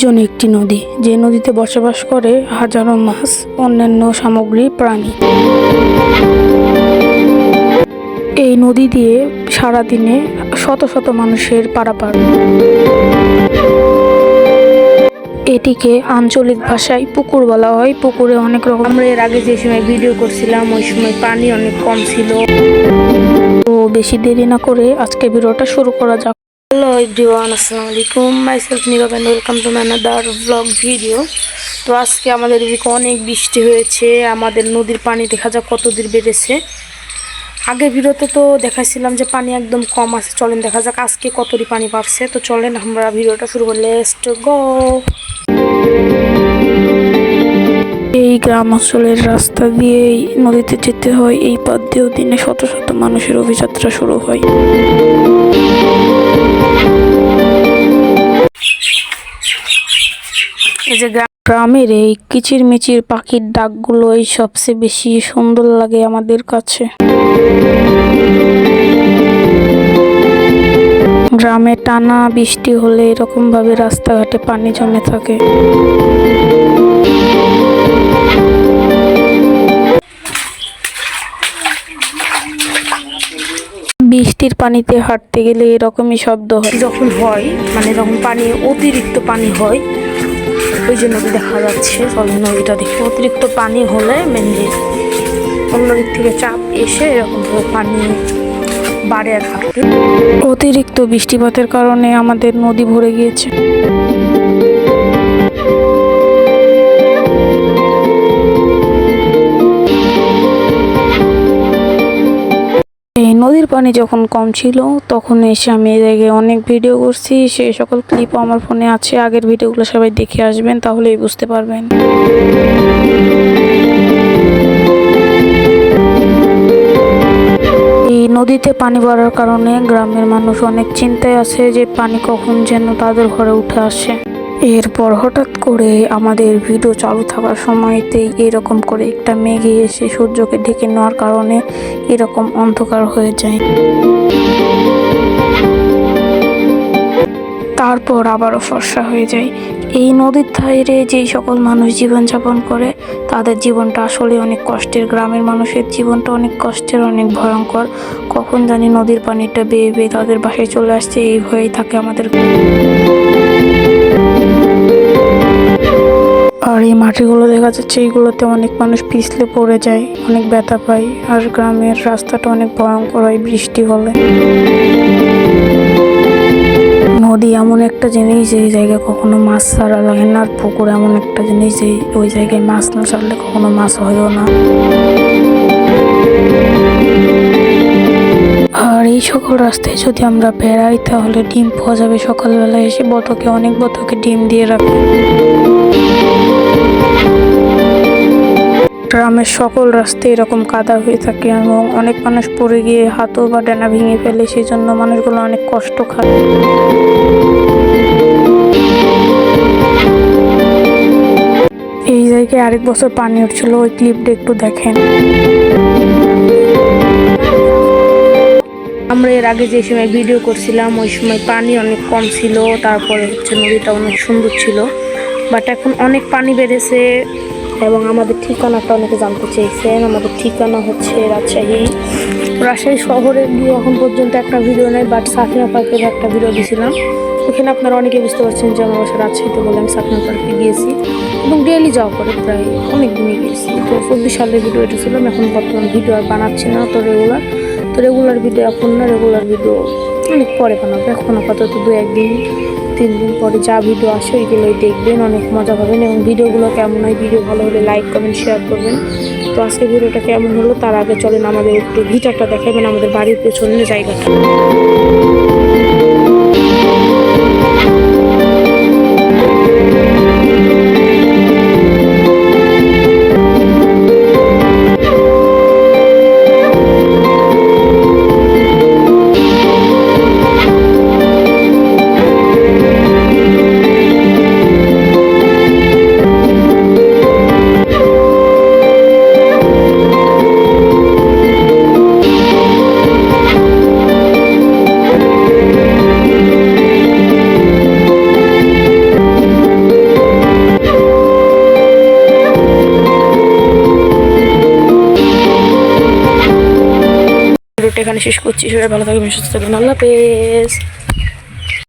নির্জন একটি নদী, যে নদীতে বসবাস করে হাজারো মাছ, অন্যান্য সামগ্রী, প্রাণী। এই নদী দিয়ে সারাদিনে শত শত মানুষের পারাপার। এটিকে আঞ্চলিক ভাষায় পুকুর বলা হয়। পুকুরে অনেক রকম, আমরা এর আগে যে সময় ভিডিও করছিলাম ওই সময় পানি অনেক কম ছিল। তো বেশি দেরি না করে আজকে ভিডিওটা শুরু করা যাক। হ্যালো এভরিওয়ান, আসসালামু আলাইকুম, myself Nirob and welcome to another blog video. তো আজকে আমাদের এদিকে অনেক বৃষ্টি হয়েছে, আমাদের নদীর পানি দেখা যাক কত দূর বেড়েছে। আগের ভিডিওতে তো দেখাইছিলাম যে পানি একদম কম আছে, চলেন দেখা যাক আজকে কতটি পানি বাড়ছে। তো চলেন আমরা ভিডিওটা শুরু করলে লেটস গো। এই গ্রাম অঞ্চলের রাস্তা দিয়েই নদীতে যেতে হয়। এই পথ দিয়েও দিনে শত শত মানুষের অভিযাত্রা শুরু হয়। এই যে গ্রামের এই কিচিরমিচির পাখির ডাকগুলোই সবচেয়ে বেশি সুন্দর লাগে আমাদের কাছে। গ্রামে টানা বৃষ্টি হলে এরকম ভাবে রাস্তাঘাটে পানি জমে থাকে। বৃষ্টির পানিতে হাঁটতে গেলে এরকমই শব্দ হয় যখন হয়, মানে যখন পানি অতিরিক্ত পানি হয় ওই যে নদী দেখা যাচ্ছে। চলেন নদীটা দেখি। অতিরিক্ত পানি হলে মেনলি অন্যদিক থেকে চাপ এসে এরকম পানি বাড়ে আর থাকে। অতিরিক্ত বৃষ্টিপাতের কারণে আমাদের নদী ভরে গিয়েছে। এই নদীর পানি যখন কম ছিল তখন এসে আমি এই জায়গায় অনেক ভিডিও করছি, সেই সকল ক্লিপও আমার ফোনে আছে। আগের ভিডিওগুলো সবাই দেখে আসবেন, তাহলেই বুঝতে পারবেন। এই নদীতে পানি বাড়ার কারণে গ্রামের মানুষ অনেক চিন্তায় আছে যে পানি কখন যেন তাদের ঘরে উঠে আসে। এরপর হঠাৎ করে আমাদের ভিডিও চালু থাকার সময়তেই এরকম করে একটা মেঘে এসে সূর্যকে ঢেকে নেওয়ার কারণে এরকম অন্ধকার হয়ে যায়। তারপর আবারও ফর্সা হয়ে যায়। এই নদীর ধারে যেই সকল মানুষ জীবনযাপন করে তাদের জীবনটা আসলে অনেক কষ্টের। গ্রামের মানুষের জীবনটা অনেক কষ্টের, অনেক ভয়ঙ্কর। কখন জানি নদীর পানিটা বেয়ে বেয়ে তাদের বাসায় চলে আসছে, এই ভয়েই থাকে আমাদের। আর এই মাটিগুলো দেখা যাচ্ছে, এইগুলোতে অনেক মানুষ পিছলে পড়ে যায়, অনেক ব্যথা পায়। আর গ্রামের রাস্তাটা অনেক ভয়ঙ্কর হয় বৃষ্টি হলে। নদী এমন একটা জিনিস যে জায়গায় কখনো মাছ ছাড়া লাগে না, আর পুকুর এমন একটা জিনিস যে ওই জায়গায় মাছ না ছাড়লে কখনো মাছ হয়ও না। আর এই সকল রাস্তায় যদি আমরা বেড়াই তাহলে ডিম পাওয়া যাবে। সকালবেলা এসে বতকে, অনেক বতকে ডিম দিয়ে রাখে। গ্রামের সকল রাস্তায় এরকম কাদা হয়ে থাকে এবং অনেক মানুষ পড়ে গিয়ে হাতও বা ডানা ভেঙে ফেলে, সেই জন্য মানুষগুলো অনেক কষ্ট খায়। এই জায়গায় আরেক বছর পানি উঠছিল, ওই ক্লিপটা একটু দেখেন। আমরা এর আগে যে সময় ভিডিও করছিলাম ওই সময় পানি অনেক কম ছিল, তারপরে হচ্ছে নদীটা অনেক সুন্দর ছিল। বাট এখন অনেক পানি বেড়েছে এবং আমাদের ঠিকানাটা অনেকে জানতে চেয়েছেন। আমাদের ঠিকানা হচ্ছে রাজশাহী শহরে গিয়ে এখন পর্যন্ত একটা ভিডিও নেই, বাট সাকিনা পার্কের একটা ভিডিও দিয়েছিলাম। ওখানে আপনারা অনেকে বুঝতে পারছেন যে আমার বাসা রাজশাহীতে বলে আমি সাকিনা পার্কে গিয়েছি এবং ডেইলি যাওয়া করে প্রায় অনেক দিনই গিয়েছি। তো 24 সালের ভিডিও এটা ছিলাম। এখন বর্তমান ভিডিও আর বানাচ্ছি না, তো রেগুলার ভিডিও এখন না, রেগুলার ভিডিও অনেক পরে বানাবো। এখন আপাতত 2-1 দিন 3 দিন পরে যা ভিডিও আসে ওইগুলোই দেখবেন, অনেক মজা পাবেন। এবং ভিডিওগুলো কেমন হয়, ভিডিও ভালো হলে লাইক কমেন্ট শেয়ার করবেন। তো আজকে ভিডিওটা কেমন হলো তার আগে চলেন আমাদের একটু ভিটারটা দেখাবেন, আমাদের বাড়ির পেছনের জায়গাটা। ভিডিওটা এখানে শেষ করছি। সবাই ভালো থাকবেন, সুস্থ থাকবেন। আল্লাহ হাফেজ।